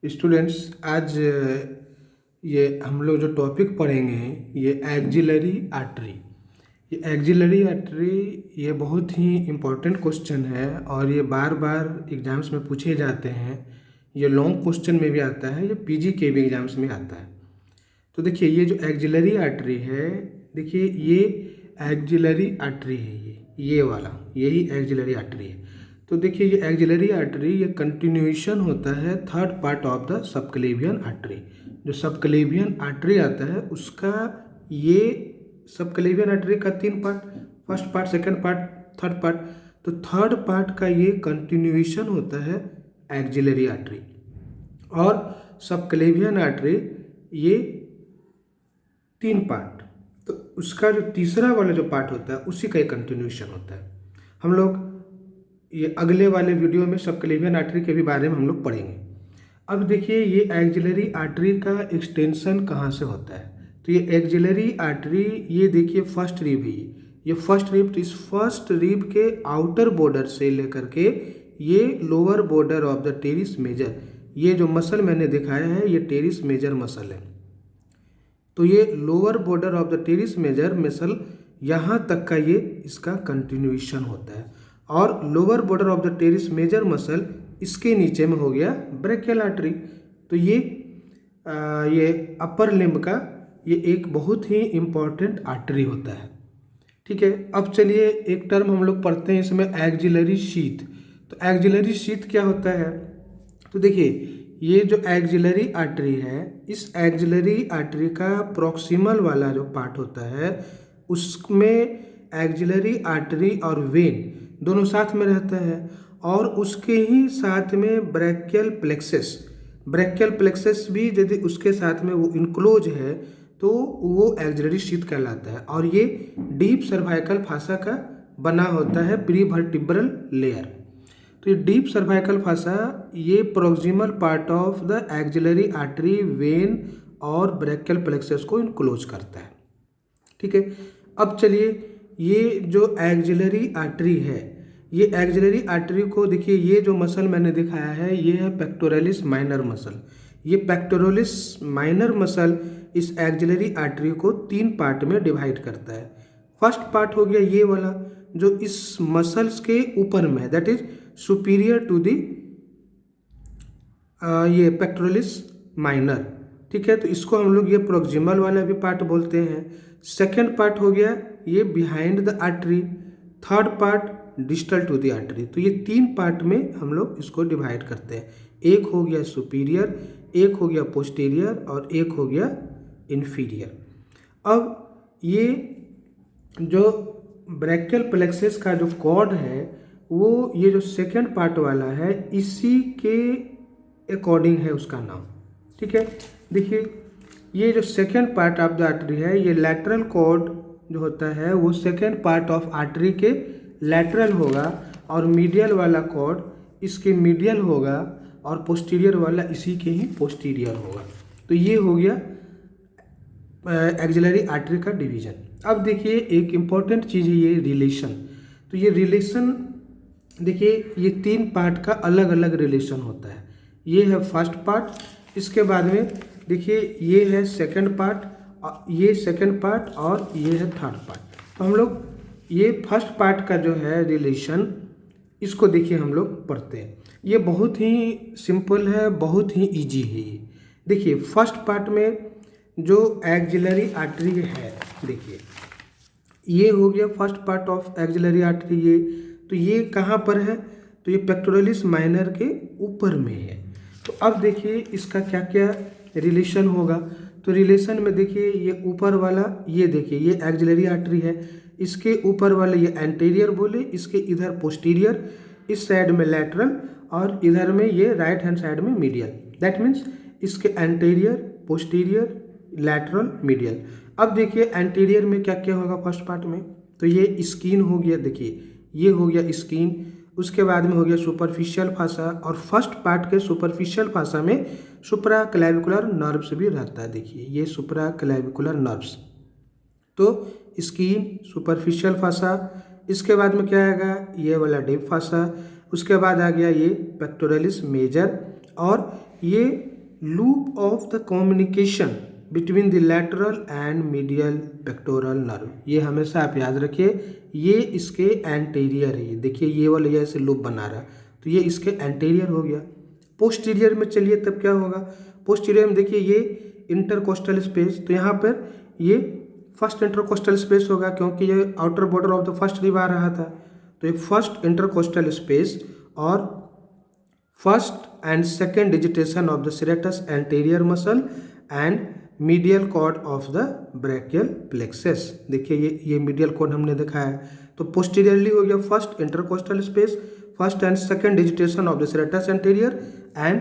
Students, आज ये हम लोग जो टॉपिक पढ़ेंगे ये एक्जिलरी आर्टरी। ये एक्जिलरी आर्टरी ये बहुत ही इम्पोर्टेंट क्वेश्चन है और ये बार बार एग्जाम्स में पूछे जाते हैं। ये लॉन्ग क्वेश्चन में भी आता है, ये पीजी के भी एग्जाम्स में आता है। तो देखिए ये जो एक्जिलरी आर्टरी है, देखिए ये एक्जिलरी आर्टरी है, ये वाला यही एक्जिलरी आर्टरी है। तो देखिए ये एक्जिलरी आर्टरी ये कंटिन्यूएशन होता है third part of the subclavian artery. जो सबक्लेवियन आर्टरी आता है उसका ये सबक्लेवियन आर्टरी का 3 part, first part, second part, third part. तो थर्ड पार्ट का ये कंटिन्यूएशन होता है एक्जिलरी आर्टरी। और सबक्लेवियन आर्टरी ये 3 पार्ट, तो उसका जो तीसरा वाला जो पार्ट होता है उसी का एक कंटिन्यूएशन होता है। हम लोग ये अगले वाले वीडियो में सबक्लेवियन आर्टरी के भी बारे में हम लोग पढ़ेंगे। अब देखिए ये एक्जिलरी आर्टरी का एक्सटेंशन कहाँ से होता है। तो ये एक्जिलरी आर्टरी ये देखिए फर्स्ट रिब है, ये फर्स्ट रिब। तो इस फर्स्ट रिब के आउटर बॉर्डर से लेकर के ये lower border of the teres major, ये जो मसल मैंने दिखाया है ये टेरिस मेजर मसल है। तो ये lower border of the teres major muscle यहाँ तक का ये इसका कंटिन्यूएशन होता है। और lower border of the teres major muscle इसके नीचे में हो गया ब्रेकियल आर्टरी। तो ये अपर लिम्ब का ये एक बहुत ही इम्पॉर्टेंट आर्टरी होता है। ठीक है, अब चलिए एक टर्म हम लोग पढ़ते हैं इसमें, एक्जिलरी शीथ। तो एक्जिलरी शीथ क्या होता है। तो देखिए ये जो एक्जिलरी आर्टरी है, इस एक्जिलरी आर्टरी का प्रॉक्सिमल वाला जो पार्ट होता है उसमें एक्जिलरी आर्टरी और वेन दोनों साथ में रहता है। और उसके ही साथ में ब्रैकियल प्लेक्सस भी यदि उसके साथ में वो इनक्लोज है तो वो एक्जिलरी शीथ कहलाता है। और ये डीप सर्वाइकल फासा का बना होता है प्रीवर्टिब्रल लेयर। तो ये डीप सर्वाइकल फासा ये proximal part of the axillary artery, when और ब्रैकियल प्लेक्सस को इनक्लोज करता है। ठीक है, अब चलिए ये जो एक्जिलरी आर्टरी है, ये एक्जिलरी आर्टरी को देखिए, ये जो मसल मैंने दिखाया है ये है पेक्टोरलिस माइनर मसल। ये पेक्टोरलिस माइनर मसल इस एक्जिलरी आर्टरी को 3 पार्ट में डिवाइड करता है। फर्स्ट पार्ट हो गया ये वाला जो इस मसल्स के ऊपर में, that is superior to the ये पेक्टोरलिस माइनर। ठीक है, तो इसको हम लोग ये प्रोक्सिमल वाला भी पार्ट बोलते हैं। सेकेंड पार्ट हो गया ये behind the artery, third part distal to the artery. तो ये 3 पार्ट में हम लोग इसको डिवाइड करते हैं। एक हो गया सुपीरियर, एक हो गया पोस्टीरियर और एक हो गया इन्फीरियर। अब ये जो ब्रैकियल प्लेक्सस का जो कॉर्ड है वो ये जो सेकेंड पार्ट वाला है इसी के अकॉर्डिंग है उसका नाम। ठीक है, देखिए ये जो second part of the artery है, ये लैटरल कॉर्ड जो होता है वो सेकेंड पार्ट ऑफ आर्टरी के लैटरल होगा और मीडियल वाला कॉर्ड इसके मीडियल होगा और पोस्टीरियर वाला इसी के ही पोस्टीरियर होगा। तो ये हो गया एक्जिलरी आर्टरी का डिवीजन। अब देखिए एक इम्पॉर्टेंट चीज़ है ये रिलेशन। तो ये रिलेशन देखिए ये 3 पार्ट का अलग अलग रिलेशन होता है। ये है फर्स्ट पार्ट, इसके बाद में देखिए ये है सेकंड पार्ट, ये सेकंड पार्ट और ये है थर्ड पार्ट। तो हम लोग ये फर्स्ट पार्ट का जो है रिलेशन इसको देखिए हम लोग पढ़ते हैं। ये बहुत ही सिंपल है, बहुत ही इजी है ये। देखिए फर्स्ट पार्ट में जो एक्जिलरी आर्टरी है, देखिए ये हो गया first part of axillary artery. ये तो ये कहाँ पर है, तो ये पेक्टोरलिस माइनर के ऊपर में है। तो अब देखिए इसका क्या क्या रिलेशन होगा। तो रिलेशन में देखिए ये ऊपर वाला, ये देखिए ये एक्जिलरी आर्टरी है, इसके ऊपर वाले ये एंटीरियर बोले, इसके इधर पोस्टीरियर, इस साइड में लैटरल और इधर में ये राइट हैंड साइड में मीडियल। दैट मीन्स इसके एंटीरियर, पोस्टीरियर, लैटरल, मीडियल। अब देखिए एंटीरियर में क्या क्या होगा फर्स्ट पार्ट में। तो ये स्किन हो गया, देखिए ये हो गया स्किन, उसके बाद में हो गया सुपरफिशियल फासा और फर्स्ट पार्ट के सुपरफिशियल फासा में सुप्रा क्लैविकुलर नर्व्स भी रहता है। देखिए ये सुप्रा क्लैविकुलर नर्व्स, तो स्किन, सुपरफिशियल फासा, इसके बाद में क्या आएगा ये वाला डीप फासा, उसके बाद आ गया ये पेक्टोरलिस मेजर और ये loop of the communication between the lateral and medial pectoral nerve. ये हमेशा आप याद रखिए, ये इसके एंटीरियर है। देखिए ये वाला ये ऐसे लूप बना रहा है, तो ये इसके एंटीरियर हो गया। पोस्टीरियर में चलिए तब क्या होगा, पोस्टीरियर में देखिए ये इंटरकोस्टल स्पेस, तो यहाँ पर ये फर्स्ट इंटरकोस्टल स्पेस होगा, क्योंकि ये outer border of the first rib आ रहा था, तो ये फर्स्ट इंटरकोस्टल स्पेस और first and second digitation of the serratus anterior muscle and medial cord of the brachial plexus. देखिए ये मीडियल कॉर्ड हमने देखा है, तो पोस्टीरियरली हो गया first intercostal space, first and second digitation of the serratus anterior and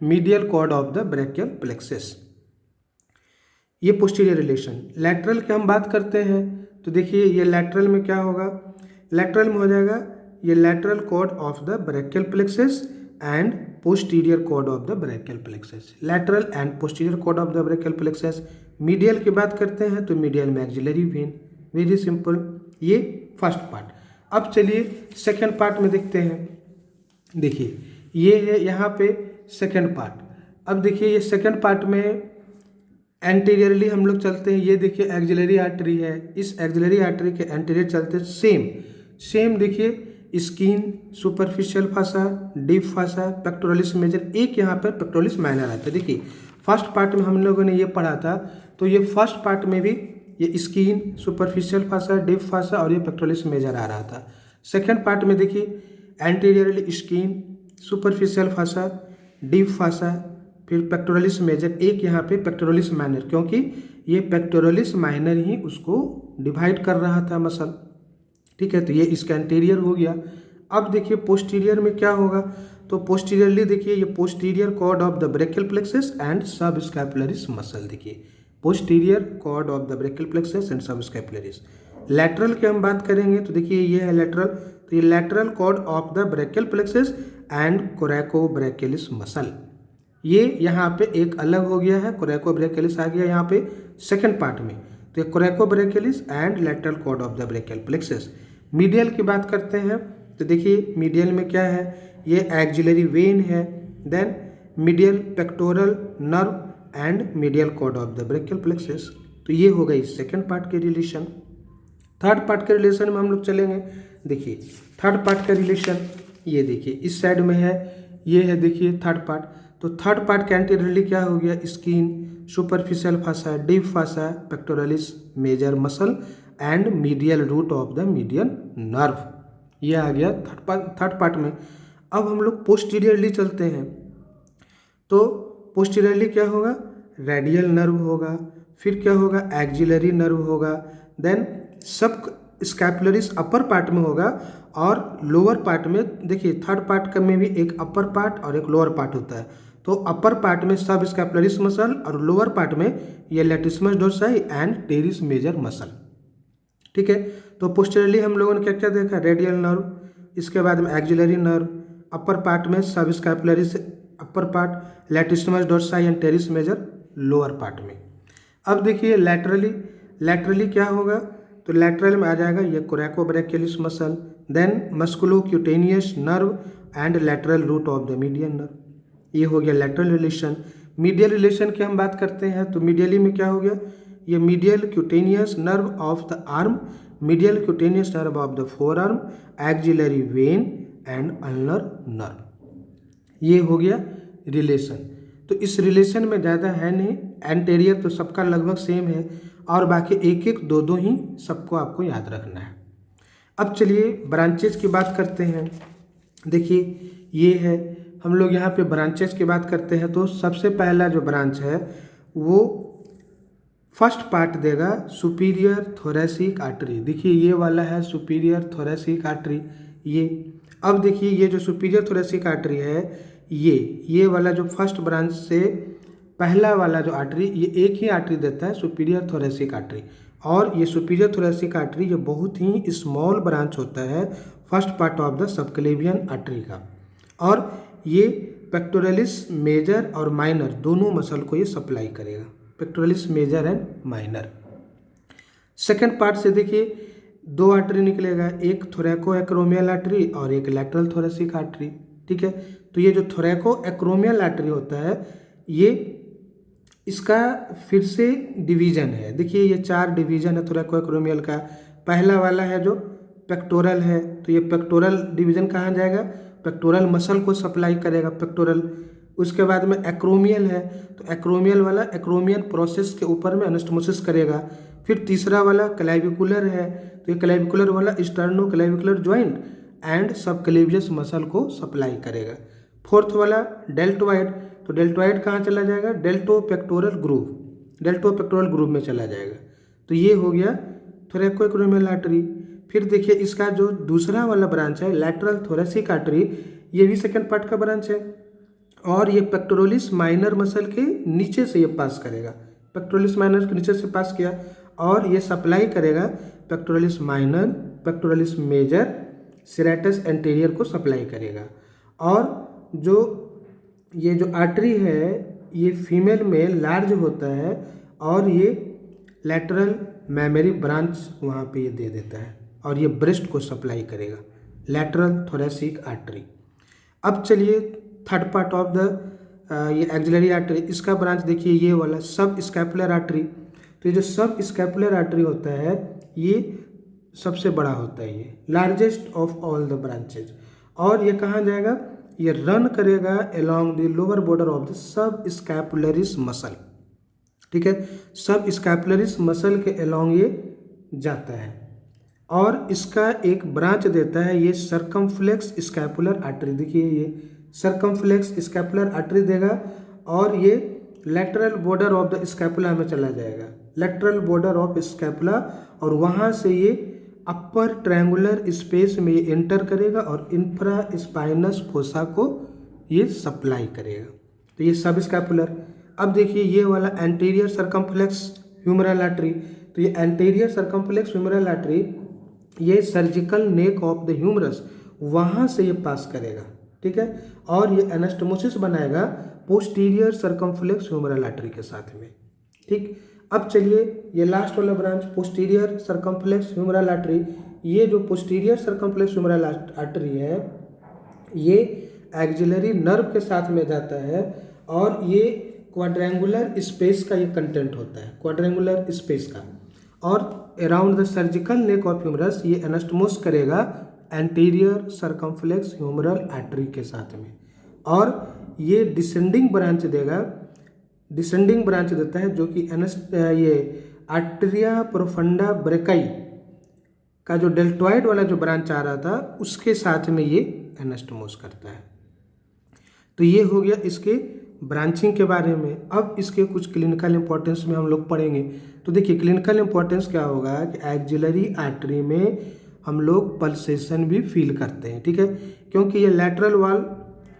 medial cord of the brachial plexus. ये posterior relation. Lateral की हम बात करते हैं, तो देखिए ये लैटरल में क्या होगा, लैटरल में हो जाएगा ये lateral cord of the brachial plexus and posterior cord of the brachial plexus. Lateral and posterior cord of the brachial plexus. Medial की बात करते हैं तो मीडियल में एक्सिलरी वेन। वेरी सिंपल, ये फर्स्ट पार्ट। अब चलिए सेकेंड पार्ट में देखते हैं। देखिए ये है यहाँ पे सेकेंड पार्ट। अब देखिए ये सेकेंड पार्ट में एंटीरियरली हम लोग चलते हैं। ये देखिए एक्सिलरी आर्टरी है, इस एक्सिलरी आर्टरी के एंटीरियर चलते सेम देखिए skin, superficial fascia, deep fascia, pectoralis major, एक यहाँ पर पेक्टोरलिस माइनर आता है। देखिए फर्स्ट पार्ट में हम लोगों ने ये पढ़ा था, तो ये फर्स्ट पार्ट में भी ये skin, superficial fascia, deep fossa और ये पेक्टोरलिस मेजर आ रहा था। सेकेंड पार्ट में देखिए anteriorly skin, superficial fascia, deep fossa, फिर पेक्टोरलिस मेजर, एक यहाँ पे पेक्टोरलिस माइनर, क्योंकि ये पेक्टोरलिस माइनर ही उसको डिवाइड कर रहा था मसल। ठीक है, तो ये इसका एंटीरियर हो गया। अब देखिए पोस्टीरियर में क्या होगा, तो पोस्टीरियरली देखिए ये posterior cord of the brachial plexus and subscapularis muscle. देखिए posterior cord of the brachial plexus and subscapularis. Lateral की हम बात करेंगे, तो देखिए ये है लैटरल, तो ये lateral cord of the brachial plexus and coracobrachialis muscle. ये यहाँ पे एक अलग हो गया है, कोरैकोब्रैकियलिस आ गया यहाँ पे सेकेंड पार्ट में, तो ये coracobrachialis and lateral cord of the brachial plexus. Medial की बात करते हैं, तो देखिए मीडियल में क्या है, ये एक्सिलरी वेन है, then medial pectoral nerve and medial cord of the brachial plexus. तो ये हो गई सेकेंड पार्ट के रिलेशन। थर्ड पार्ट के रिलेशन में हम लोग चलेंगे। देखिए थर्ड पार्ट का रिलेशन ये देखिए इस साइड में है, ये है देखिए थर्ड पार्ट। तो थर्ड पार्ट के एंटीरियरली क्या हो गया, skin, superficial fascia, deep fascia, pectoralis major muscle and medial root of the medial nerve. ये आ गया थर्ड पार्ट में। अब हम लोग पोस्टीरियरली चलते हैं, तो पोस्टीरियरली क्या होगा, रेडियल नर्व होगा, फिर क्या होगा, एक्सिलरी नर्व होगा, देन सब स्कैपुलरिस अपर पार्ट में होगा और लोअर पार्ट में देखिए थर्ड पार्ट में भी एक अपर पार्ट और एक लोअर पार्ट होता है। तो अपर पार्ट में सब स्कैपुलरिस मसल और लोअर पार्ट में ये latissimus dorsi and teres major muscle. ठीक है, तो पोस्टीरियरली हम लोगों ने क्या क्या देखा, रेडियल नर्व, इसके बाद में एक्सिलरी नर्व, अपर पार्ट में subscapularis upper part, latissimus dorsi and teres major lower part में। अब देखिए लैटरली क्या होगा, तो लैटरल में आ जाएगा ये coracobrachialis muscle, then musculocutaneous nerve and lateral root of the median nerve. ये हो गया लैटरल रिलेशन। मीडियल रिलेशन की हम बात करते हैं, तो मीडियली में क्या हो गया, ये medial cutaneous nerve of the arm, medial cutaneous nerve of the four arm, axillary vein and ulnar nerve. ये हो गया रिलेशन। तो इस रिलेशन में ज़्यादा है नहीं, एंटीरियर तो सबका लगभग सेम है और बाकी एक एक दो दो ही सबको आपको याद रखना है। अब चलिए ब्रांचेज की बात करते हैं। देखिए ये है, हम लोग यहाँ पे ब्रांचेस की बात करते हैं, तो सबसे पहला जो ब्रांच है वो फर्स्ट पार्ट देगा सुपीरियर थोरेसिक आर्टरी। देखिए ये वाला है सुपीरियर थोरेसिक आर्टरी। ये अब देखिए ये जो सुपीरियर थोरेसिक आर्टरी है, ये वाला जो फर्स्ट ब्रांच से पहला वाला जो आर्टरी, ये एक ही आर्टरी देता है सुपीरियर थोरेसिक आर्टरी, और ये सुपीरियर थोरेसिक आर्टरी ये बहुत ही स्मॉल ब्रांच होता है first part of the subclavian artery का, और ये पेक्टोरलिस मेजर और माइनर दोनों मसल को ये सप्लाई करेगा, pectoralis major and minor. Second part से देखिए दो आर्टरी निकलेगा, एक थोरैको एक्रोमियल आर्टरी और एक लैटरल थोरेसिक आर्टरी। ठीक है, तो ये जो थोरैको एक्रोमियल आर्टरी होता है ये इसका फिर से डिवीज़न है। देखिए ये 4 डिवीज़न है थोरैकोएक्रोमियल का। पहला वाला है जो पेक्टोरल है, तो ये पेक्टोरल डिवीज़न कहाँ जाएगा, पेक्टोरल मसल को सप्लाई करेगा पेक्टोरल। उसके बाद में एक्रोमियल है, तो एक्रोमियल वाला एक्रोमियल प्रोसेस के ऊपर में एनास्टोमोसिस करेगा। फिर तीसरा वाला क्लेविकुलर है, तो ये क्लेविकुलर वाला स्टर्नो क्लेविकुलर जॉइंट एंड सब क्लेवियस मसल को सप्लाई करेगा। फोर्थ वाला डेल्टोइड, तो डेल्टोइड कहाँ चला जाएगा, डेल्टो पेक्टोरल ग्रूव में चला जाएगा। तो ये हो गया थोरैकोएक्रोमियल आर्टरी। फिर देखिए इसका जो दूसरा वाला ब्रांच है लैटरल थोरैसिक आर्टरी, ये भी सेकंड पार्ट का ब्रांच है और ये पेक्टोरलिस माइनर मसल के नीचे से ये पास करेगा। पेक्टोरलिस माइनर के नीचे से पास किया और ये सप्लाई करेगा pectoralis minor, pectoralis major, serratus anterior को सप्लाई करेगा। और ये जो आर्टरी है ये फीमेल में लार्ज होता है और ये लैटरल मेमोरी ब्रांच वहाँ पे ये दे देता है और ये ब्रेस्ट को सप्लाई करेगा, लैटरल थोरैसिक आर्टरी। अब चलिए थर्ड पार्ट ऑफ द ये एक्सिलरी आर्टरी, इसका ब्रांच देखिए ये वाला सब स्कैपुलर आर्टरी। तो ये जो सब स्कैपुलर आर्टरी होता है ये सबसे बड़ा होता है, ये largest of all the branches. और ये कहाँ जाएगा, ये रन करेगा along the lower border of the subscapularis muscle. ठीक है, सब स्कैपुलरिस मसल के अलोंग ये जाता है और इसका एक ब्रांच देता है ये सर्कमफ्लेक्स स्कैपुलर आर्टरी। देखिए ये सर्कमफ्लेक्स स्कैपुलर आर्टरी देगा और ये lateral border of the scapula में चला जाएगा, लेटरल बॉर्डर ऑफ स्कैपुला, और वहाँ से ये अपर ट्रायंगुलर स्पेस में ये एंटर करेगा और इंफ्रा स्पाइनस फोसा को ये सप्लाई करेगा। तो ये सब स्कैपुलर। अब देखिए ये वाला एंटीरियर सर्कमफ्लेक्स ह्यूमरल आर्टरी, तो ये एंटीरियर सर्कमफ्लेक्स ह्यूमरल आर्टरी ये surgical neck of the humerus वहाँ से ये पास करेगा। ठीक है, और ये एनास्टोमोसिस बनाएगा पोस्टीरियर सर्कमफ्लेक्स ह्यूमरल आर्टरी के साथ में। ठीक, अब चलिए ये लास्ट वाला branch posterior circumflex humeral artery. ये जो पोस्टीरियर सर्कमफ्लेक्स ह्यूमरल आर्टरी है ये एक्सिलरी नर्व के साथ में जाता है और ये क्वाड्रेंगुलर स्पेस का ये कंटेंट होता है, क्वाड्रेंगुलर स्पेस का। और around the surgical neck of humerus ये एनास्टोमोस करेगा एंटीरियर सर्कमफ्लेक्स ह्यूमरल आर्टरी के साथ में। और ये डिसेंडिंग ब्रांच देगा, डिसेंडिंग ब्रांच देता है जो कि ये आर्टेरिया प्रोफंडा ब्रेकाई का जो डेल्टोइड वाला जो ब्रांच आ रहा था उसके साथ में ये एनास्टोमोस करता है। तो ये हो गया इसके ब्रांचिंग के बारे में। अब इसके कुछ क्लिनिकल इंपॉर्टेंस में हम लोग पढ़ेंगे। तो देखिए क्लिनिकल इंपॉर्टेंस क्या होगा कि एक्सिलरी आर्टरी में हम लोग पल्सेशन भी फील करते हैं। ठीक है, क्योंकि ये लैटरल वॉल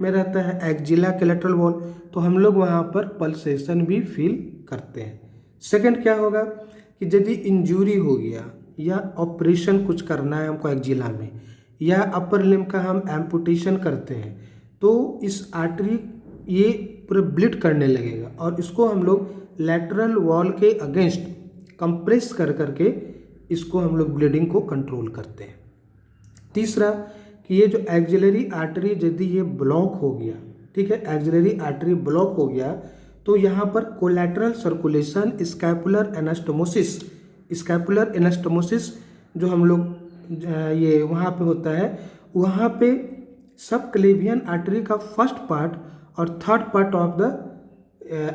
में रहता है, एक्जिला के लैटरल वॉल, तो हम लोग वहाँ पर पल्सेशन भी फील करते हैं। सेकंड क्या होगा कि यदि इंजरी हो गया या ऑपरेशन कुछ करना है हमको एक्जिला में या अपर लिम्ब का हम एम्पुटेशन करते हैं तो इस आर्टरी ये पूरा ब्लीड करने लगेगा और इसको हम लोग लैटरल वॉल के अगेंस्ट कंप्रेस कर करके इसको हम लोग ब्लीडिंग को कंट्रोल करते हैं। तीसरा कि ये जो एक्सिलरी आर्टरी यदि ये ब्लॉक हो गया, ठीक है, एक्सिलरी आर्टरी ब्लॉक हो गया तो यहाँ पर कोलैटरल सर्कुलेशन स्कैपुलर एनास्टोमोसिस जो हम लोग ये वहाँ पे होता है, वहाँ पे सब क्लेवियन आर्टरी का फर्स्ट पार्ट और third part of the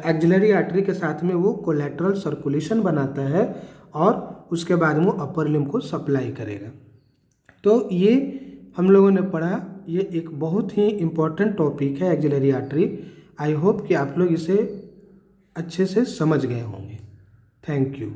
axillary artery के साथ में वो कोलैटरल सर्कुलेशन बनाता है और उसके बाद वो अपर लिम्ब को सप्लाई करेगा। तो ये हम लोगों ने पढ़ा, ये एक बहुत ही इम्पॉर्टेंट टॉपिक है एक्सिलरी आर्टरी। आई होप कि आप लोग इसे अच्छे से समझ गए होंगे। Thank you.